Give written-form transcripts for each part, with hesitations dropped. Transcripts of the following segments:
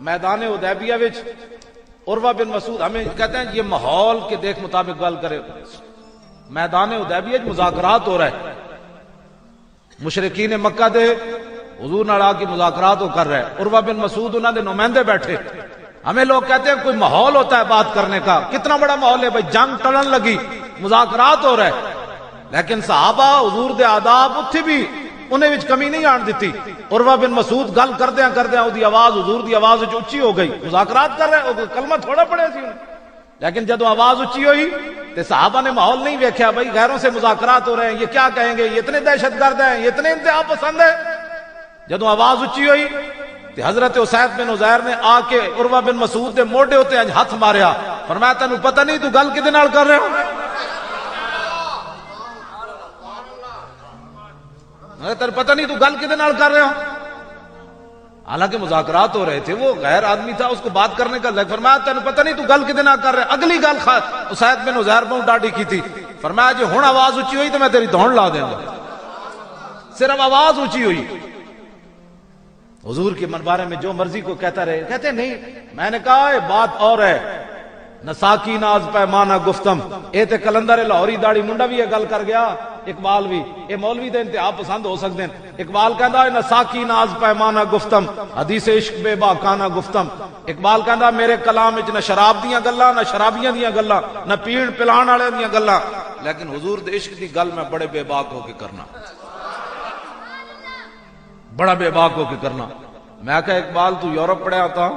میدان حدیبیہ وچ عروہ بن مسعود ہمیں کہتے ہیں یہ ماحول کے دیکھ مطابق گل کرے، میدان حدیبیہ مذاکرات ہو رہا ہے، مشرکین مکہ دے حضور نال آ کے مذاکرات ہو کر رہے ہیں، عروہ بن مسعود انہاں دے نمائندے بیٹھے، ہمیں لوگ کہتے ہیں کوئی ماحول ہوتا ہے بات کرنے کا، کتنا بڑا ماحول ہے بھائی، جنگ ٹلن لگی، مذاکرات ہو رہے ہیں، لیکن صحابہ حضور دے آداب اتھے بھی انہیں وچ کمی نہیں آن دیتی۔ عروہ بن مسعود گل کردیاں دی آواز حضور دی آواز وچ اچھی ہو گئی، مذاکرات کر رہے، کلمہ تھوڑا پڑھے سی، لیکن جدو آواز اچھی ہوئی تو صحابہ نے ماحول نہیں ویکھیا، بھائی غیروں سے مذاکرات ہو رہے ہیں، یہ کیا کہیں گے، یہ اتنے دہشت گرد ہیں، یہ اتنے انتہا پسند ہے۔ جدو آواز اچھی ہوئی تو حضرت اسید بن عزیر نے آ کے عروہ بن مسعود دے موڈے ہوتے ہاتھ ماریا، فرمایا تینوں پتہ نہیں تو گل کدے نال کر رہے ہو، تینوں پتہ نہیں تو گل کدے نال کر رہے ہو، حالانکہ مذاکرات ہو رہے تھے، وہ غیر آدمی تھا، اس کو بات کرنے کا لگ، فرمایا تینوں پتہ نہیں تو گل کدے نال کر رہے، اگلی گل اسید بن عزیر بہت ڈاڈی کی تھی، فرمایا جی ہن آواز اچھی ہوئی تو میں تیری دھون لا دیں گا، صرف آواز اونچی ہوئی، حضور کے بارے میں جو مرضی کو کہتا رہے، کہتے نہیں، میں نے کہا یہ بات اور ہے، نساکی ناز پیمانہ گفتم، اے تے کلندر لاہوری داڑی منڈا بھی یہ گل کر گیا، اقبال بھی، اے مولوی دے انتہا پسند ہو سکتے ہیں، اقبال کہندا ہے نساکی ناز پیمانہ گفتم، حدیث عشق بے باکانہ گفتم، اقبال کہندا میرے کلام وچ نہ شراب دیاں گلاں، نہ شرابیاں دیاں گلاں، نہ پین پلان والے دیاں گلاں، لیکن حضور دے عشق دی گل میں بڑے بے باک ہو کے کرنا، بڑا بے باک ہو کے کرنا۔ میں کہا اقبال تو یورپ پڑھیا تھا،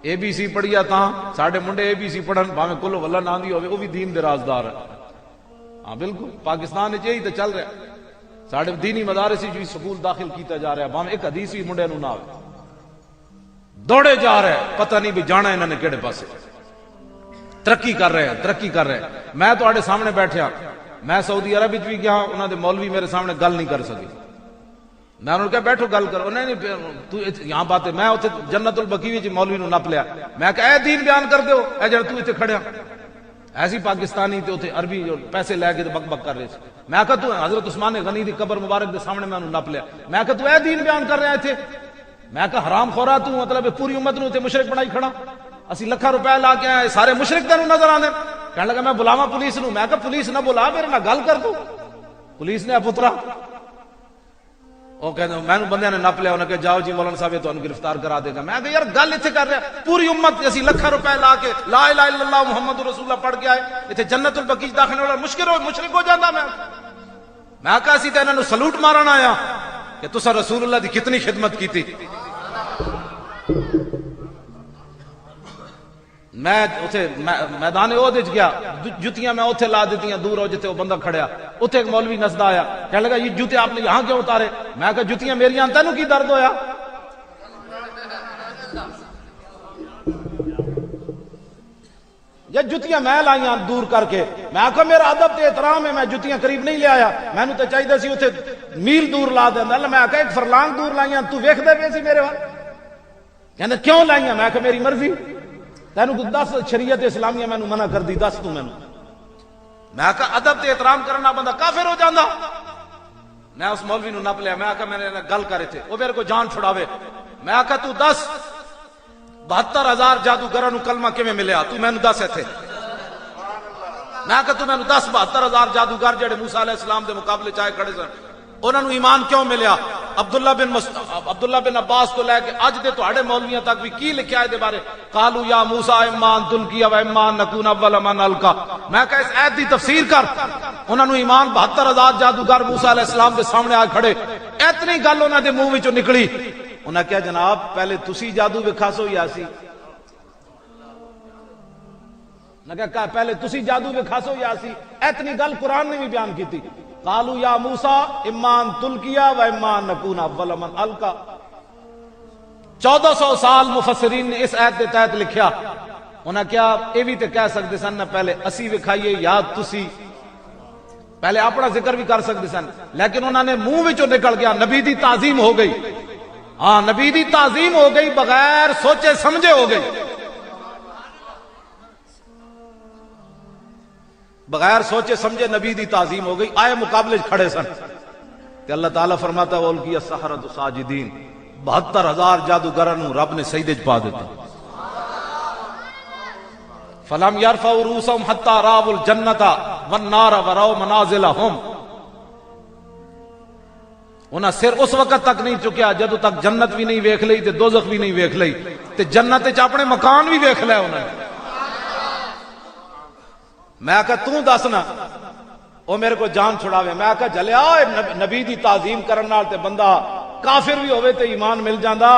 اے بی سی پڑھیا تھا، ساڑھے منڈے اے بی سی پڑھن بھاویں کلو واللہ نہ دی ہوئے، وہ بھی دین دے رازدار ہے، ہاں بالکل، پاکستان وچ یہی تے چل رہا ہے، ساڑھے دینی مدارس وچ بھی سکول داخل کیتا جا رہا ہے، بھاویں ایک حدیث بھی منڈے نوں نہ ہوئے، دوڑے جا رہے ہیں، پتہ نہیں بھی جانا انہوں نے کیڑے پاسے، ترقی کر رہے ہیں۔ میں تواڈے سامنے بیٹھیا، میں سعودی عرب وچ بھی گیا، انہاں دے مولوی میرے سامنے گل نہیں کر سکے، میں انہوں نے کہا بیٹھو گل کرو، نہیں تو یہاں بات ہے، میں اتنے جنت البقیع وچ مولوی نو نپ لیا، میں کہا اے دین بیان کر دیو، اے جڑا تو اتنے کھڑیا، ایسی پاکستانی تے اتنے عربی پیسے لے کے بک بک کر رہے تھے، میں کہا تو حضرت عثمان غنی دی قبر مبارک دے سامنے میں انہوں نپ لیا، میں کہا تو اے دین بیان کر رہا ہے تھے، میں کہا حرام خورا تو مطلب پوری امت نو تے مشرک بنائی کھڑا، اسی لکھاں روپے لا کے آئے، سارے مشرک تینوں نظر آندے، کہنے لگا میں بلاواں پولیس نو، میں کہا پولیس نہ بلا، میرے نہ گل کر تو، پولیس نے پترا وہ کہتے ہیں میں بندے نے نپ لیا، انہوں نے کہا جاؤ جی مولانا صاحب تو گرفتار کرا دے گا، میں کہا یار گل اتنے کر رہا ہے، پوری امت اسی لکھاں روپے لا کے لا الہ الا اللہ محمد رسول اللہ پڑھ کے آئے، اتنے جنت البقیع داخل والا مشرک ہو جاتا، میں کہا اسی تے انہوں نے سلوٹ مارن آیا کہ تسا رسول اللہ دی کتنی خدمت کی تھی۔ میں اتھے میدان احد وچ گیا، جتیاں میں اتھے لا دیتیاں دور ہو جتے وہ بندہ کھڑیا، اتھے ایک مولوی نسدا آیا، کہنے لگا یہ جوتے آپ نے یہاں کیوں اتارے، میں کہا جتیاں میریاں تینوں کی درد ہویا، یہ جتیاں میں لائیاں دور کر کے، میں کہا میرا ادب تے احترام ہے، میں جتیاں قریب نہیں لے آیا، میں نے تے چاہیے سی اتھے میل دور لا دیندا، میں کہا ایک فرلانگ دور لائیاں تو ویکھدے پئے سی میرے وال، کہندے کیوں لائیاں، میں کہا میری مرضی، تینوں کو دس شریعت اسلامیہ میں منع کر دی، دس تو میں کہا ادب تے احترام کرنا بندہ کافر ہو جاندہ، میں اس مولوی نو نپ لیا، میں کہا میں نے گل کرے تھے، وہ میرے کو جان چھڑاوے، میں کہا تو 72,000 جادوگراں نو کلمہ کیویں ملیا، تو میں نو دس تھے، میں کہا تو میں نو 72,000 جادوگر جڑے موسیٰ علیہ السلام دے مقابلے چاہے کھڑے سن، انہوں نے ایمان کیوں ملیا، عبداللہ بن عباس تو لے کے اج دے تواڈے مولویاں تک بھی کی لکھیا ہے دے بارے، قالوا یا موسیٰ اما ان تلقی و اما ان نکون اول من القا، میں کہا اس آیت دی تفسیر کر، انہوں نے ایمان 72,000 جادوگر موسیٰ علیہ السلام دے سامنے آ کھڑے، اتنی گل انہوں دے منہ وچوں نکلی، انہوں نے کہا جناب پہلے تسی جادو وکھاسو یا سی، نے کہا پہلے تسی جادو وکھاسو یا سی، اتنی گل قرآن نے بھی بیان کی تھی، قالوا یا موسیٰ اما ان تلقی و اما ان نکون اول من القا، 1400 سال مفسرین نے اس آیت کے تحت لکھیا، انہاں کیا یہ بھی تے کہہ سکتے سن پہلے اسی وکھائیے یا تسی، پہلے اپنا ذکر بھی کر سکتے سن، لیکن انہوں نے منہ وچوں نکل گیا، نبی دی تعظیم ہو گئی، ہاں نبی دی تعظیم ہو گئی، بغیر سوچے سمجھے ہو گئی، بغیر سوچے سمجھے نبی دی تعظیم ہو گئی، آئے مقابلے کھڑے سن، کہ اللہ تعالیٰ فرماتا ہے وَأُلْقِيَ السَّحَرَةُ سَاجِدِينَ، 72,000 جادوگروں رب نے سجدے چ پا دیتا. فلم یرفعوا رؤوسهم حتى رأوا الجنة والنار ورأوا منازلهم. انہاں سر اس وقت تک نہیں چکیا جدوں تک جنت بھی نہیں ویکھ لئی تے دوزخ بھی نہیں ویکھ لئی تے جنت وچ اپنے مکان بھی ویکھ لے انہاں نے. میں کہا تو دسنا او میرے کو جان چھڑاوے. میں کہا جلیا نبی دی تعظیم کرن نال تے بندہ کافر بھی ہوئے تے ایمان مل جاندا.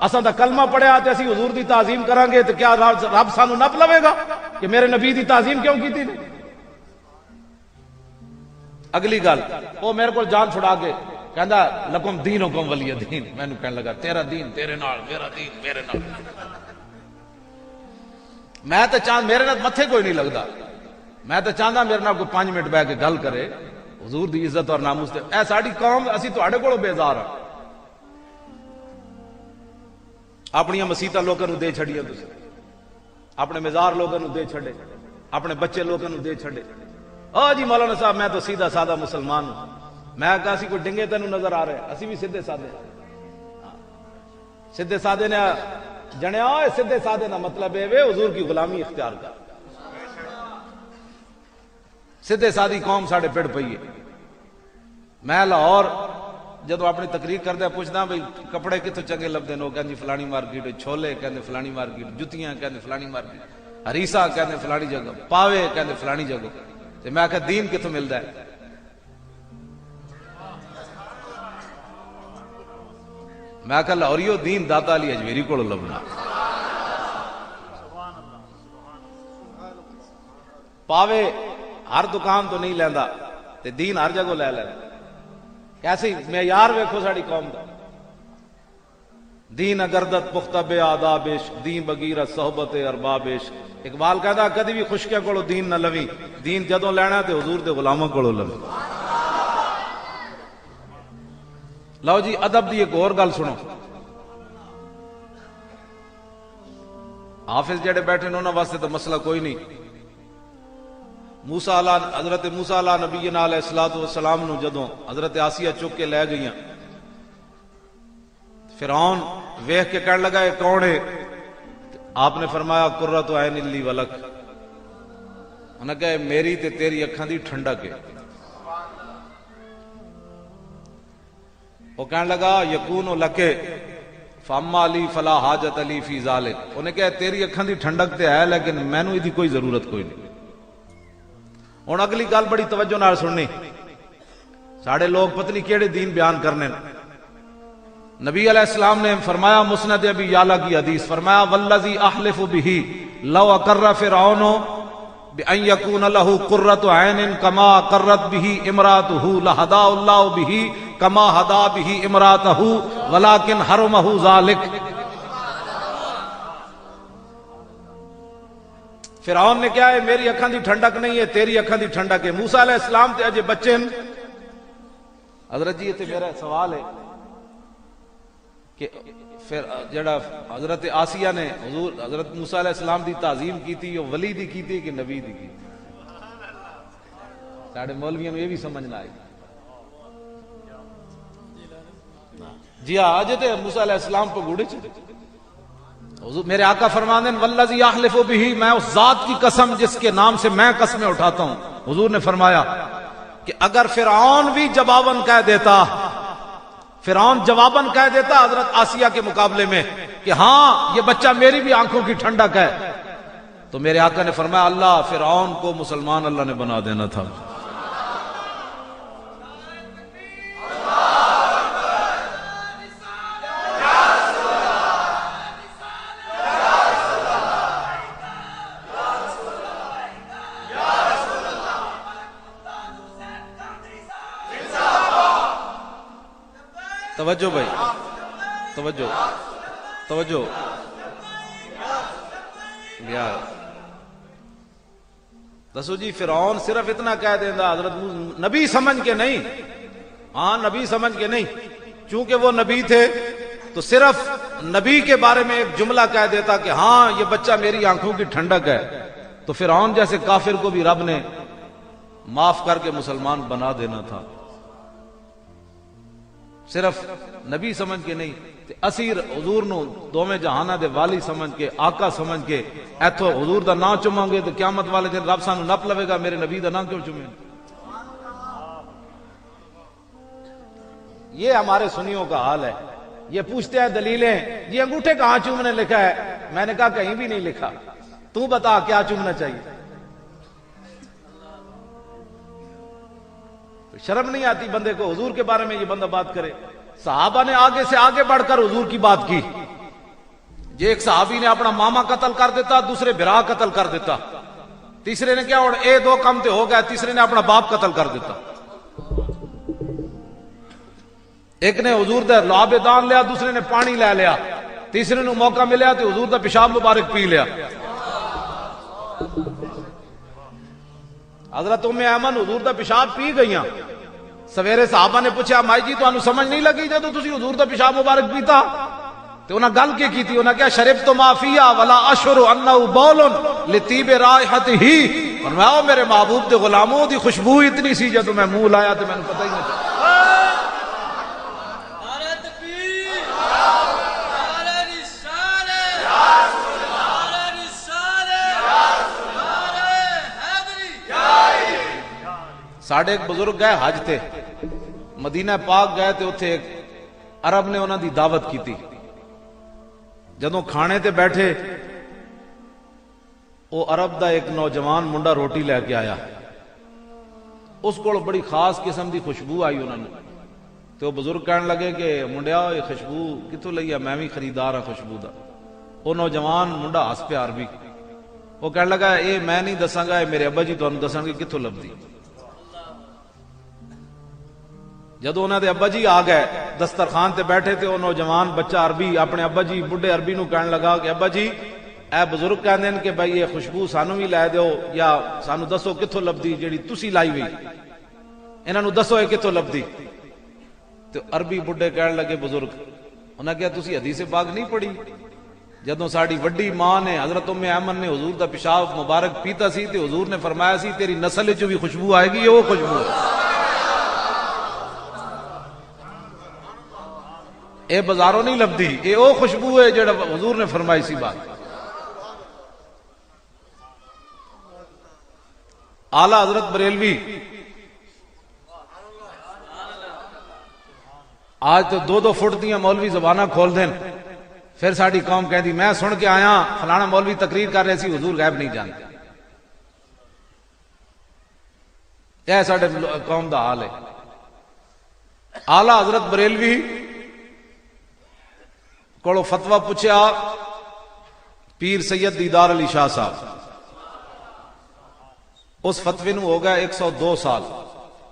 اساں دا کلمہ پڑھیا تے اسی حضور دی تعظیم کران گے تے کیا رب سانو نپ لوے گا کہ میرے نبی دی تعظیم کیوں کیتی نہیں. اگلی گل وہ میرے کو جان چھڑا کے کہندا لکم دینکم ولی دین. مینوں کہن لگا تیرا دین تیرے نال میرا دین میرے نال. میں تے چاند میرے نال متھے کوئی نہیں لگدا. میں تے چاہندا میرے نال کوئی 5 منٹ بیٹھ کے گل کرے حضور دی عزت اور ناموس تے. اے ساڈی قوم اسی تواڈے کولوں بیزار ہاں. اپنی مسیتاں لوگوں نوں دے چھڑیاں تسی, اپنے مزار لوگوں نوں دے چھڑے, اپنے بچے لوگوں نوں دے چھڑے. جی مولانا صاحب میں تو سیدھا سادہ مسلمان ہوں. میں کہا اسی کوئی ڈنگے تینوں نظر آ رہے, اسی بھی سیدھے سادے. سیدھے سادے نے جنیا سیدھے سادے کا مطلب ہے حضور کی غلامی اختیار کر. سیدھے سادی قوم ساڑھے پڑ پئی ہے. میں لاہور جدو اپنی تقریر کردیا پوچھدا بھئی کپڑے کتوں چنگے لبدے نو, کہندی فلانی مارکیٹ, چھولے کہندے فلانی مارکیٹ, جتیاں کہندے فلانی مارکیٹ, ہریسا کہندے فلانی جگہ, پاوے کہندے فلانی جگہ. تے میں کہا دین کتوں ملدا ہے؟ میں کہا لاہوریو دین داتا علی اجمیری کولوں لبنا. پاوے ہر دکان تو نہیں لیندا تے دین ہر جگہ لے لیندا. کیسی معیار ویکھو ساڑی قوم دا. دین اگردت پختہ بے آدابش, دین بغیرت صحبت اربابش. اقبال کہتا کدی بھی خشکیاں کولو دین نہ لوی, دین جدوں لینا تے حضور دے غلاماں کولو لوی. لو جی ادب دی ایک اور گل سنو. حافظ جڑے بیٹھے انہاں واسطے تو مسئلہ کوئی نہیں. حضرت موسیٰ علیہ نبینا علیہ السلام نو جدوں حضرت آسیہ چک کے لے گئیاں, فرعون ویکھ کے کہنے لگا یہ کون ہے؟ آپ نے فرمایا قرۃ عین لی ولک. انہوں نے کہا میری تے تیری اکھاں دی ٹھنڈک ہے. وہ کہنے لگا یکون لک فاما لی فلا حاجت لی فی ذلک. انہوں نے کہا تیری اکھاں دی ٹھنڈک تے ہے لیکن مینوں اس دی کوئی ضرورت کوئی نہیں. ہن اگلی گل بڑی توجہ نال سننی. ساڑے لوگ پتہ نہیں کیڑے دین بیان کرنے. نبی علیہ السلام نے فرمایا مسند ابی یعلا کی حدیث, فرمایا والذی احلف بہ لو اقر فرعون بان یکون له قرۃ عین کما قرت بہ امرأتہ لہدی اللہ بہ کما ہدا بہ امرأتہ ولکن حرمہ ذلک. فرعون نے کیا ہے میری اکھاں دی ٹھنڈک نہیں ہے تیری اکھاں دی ٹھنڈک ہے. موسیٰ علیہ السلام تے اجے بچے ہیں. حضرت جی تے میرا سوال ہے کہ پھر جڑا حضرت آسیہ نے حضرت موسیٰ علیہ السلام دی تعظیم کی تھی وہ ولی دی کی تھی کہ نبی دی کی؟ ساڑھے مولویوں نے یہ بھی سمجھنا آئی. جی ہاں آج تے موسیٰ علیہ السلام پہ گوڑے چھتے. حضور میرے آقا فرمانے والذی احلف بہ, میں اس ذات کی قسم جس کے نام سے میں قسمیں اٹھاتا ہوں. حضور نے فرمایا کہ اگر فرعون بھی جواباً کہہ دیتا, فرعون جواباً کہہ دیتا حضرت آسیہ کے مقابلے میں کہ ہاں یہ بچہ میری بھی آنکھوں کی ٹھنڈک ہے, تو میرے آقا نے فرمایا اللہ فرعون کو مسلمان اللہ نے بنا دینا تھا. توجہ بھائی توجہ توجہ یار دسو جی فرعون صرف اتنا کہہ دینا حضرت نبی سمجھ کے نہیں, ہاں نبی سمجھ کے نہیں, چونکہ وہ نبی تھے تو صرف نبی کے بارے میں ایک جملہ کہہ دیتا کہ ہاں یہ بچہ میری آنکھوں کی ٹھنڈک ہے, تو فرعون جیسے کافر کو بھی رب نے معاف کر کے مسلمان بنا دینا تھا. صرف نبی سمجھ کے نہیں, تے اسی حضور نو دوویں جہاناں دے والی سمجھ کے آقا سمجھ کے ایتھوں حضور دا نام چوماں گے تے قیامت والے دن رب سانو نپ لوے گا میرے نبی دا نام کیوں چومیں؟ یہ ہمارے سنیوں کا حال ہے. یہ پوچھتے ہیں دلیلیں، یہ انگوٹھے کہاں چومنے لکھا ہے؟ میں نے کہا کہیں بھی نہیں لکھا، تو بتا کیا چومنا چاہیے. شرم نہیں آتی بندے کو حضور کے بارے میں یہ بندہ بات کرے؟ صحابہ نے آگے سے آگے بڑھ کر حضور کی بات کی. یہ ایک صحابی نے اپنا ماما قتل کر دیتا، دوسرے بھرا قتل کر دیتا، تیسرے نے کیا اور اے دو کم تے ہو گئے، تیسرے نے اپنا باپ قتل کر دیتا. ایک نے حضور دے لعاب دان لیا، دوسرے نے پانی لے لیا، تیسرے نے موقع ملیا تو حضور دا پیشاب مبارک پی لیا. حضرت ام ایمن حضور دا پیشاب پی گئیاں. سویرے صحابہ نے پوچھا مائی جی تانوں سمجھ نہیں لگی جدوں تسی حضور دا پیشاب مبارک پیتا؟ تے انہاں گل کی کیتی؟ انہاں کیا شربت ما فیھا ولا اشعر انه بول لطیب رائحتہ. فرمایا میرے محبوب دے غلاموں دی خوشبو اتنی سی جدوں میں منہ لایا تے مینوں پتہ ہی نہیں چلا. ساڑھے ایک بزرگ گئے حج تے مدینہ پاک گئے تے اتھے ایک عرب نے انہاں دی دعوت کی تھی. جدوں کھانے تے بیٹھے وہ عرب دا ایک نوجوان منڈا روٹی لے کے آیا. اس کو بڑی خاص قسم دی خوشبو آئی انہوں نے. تو وہ بزرگ کہنے لگے کہ منڈیا یہ خوشبو کتوں لئی ہے؟ میں بھی خریدار ہاں خوشبو دا. وہ نوجوان منڈا ہس پیا عربی. وہ کہنے لگا اے میں نہیں دساں گا، اے میرے ابا جی تانوں دساں گے کتوں لبدی. جدو انہوں دے ابا جی آ گئے دسترخوان تے بیٹھے تے وہ نوجوان بچہ عربی اپنے ابا جی بڈھے عربی نو کہنے لگا کہ ابا جی اے بزرگ کہندے ہیں کہ بھائی یہ خوشبو سانو بھی لے دیو یا سانو دسو کتھوں لبدی جیڑی تسی لائی ہوئی، انہاں نو دسو اے کتھوں لبدی. تو عربی بڈھے کہنے لگے بزرگ، انہاں کہا تسی حدیث پاک نہیں پڑھی؟ جدوں ساڈی وڈی ماں نے حضرت ام ایمن نے حضور دا پیشاب مبارک پیتا سی تے حضور نے فرمایا سی تیری نسل وچ بھی خوشبو آئے گی، یہ وہ خوشبو ہے. اے بازاروں نہیں لبدی، اے او خوشبو ہے جڑا حضور نے فرمائی سی بات. اعلی حضرت بریلوی آج تو دو فٹ دیاں مولوی زبانہ کھول دیں، پھر ساڑی قوم کہندی میں سن کے آیا فلانا مولوی تقریر کر رہے سی حضور غیب نہیں جانتے. یہ ساڑے قوم دا حال ہے. اعلی حضرت بریلوی کو فتویٰ پوچھا پیر سید دیدار علی شاہ صاحب. اس فتوی نو ہو گیا 102 سال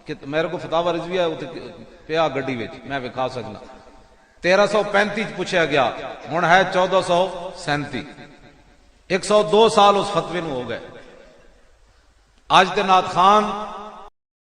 کہ میرے کو فتاوی رضویہ پیا گڈی وچ میں وکھا سکنا. 1335 پوچھا گیا، ہن ہے 1437. 102 سال اس فتوی نو ہو گئے. اج دے نات خان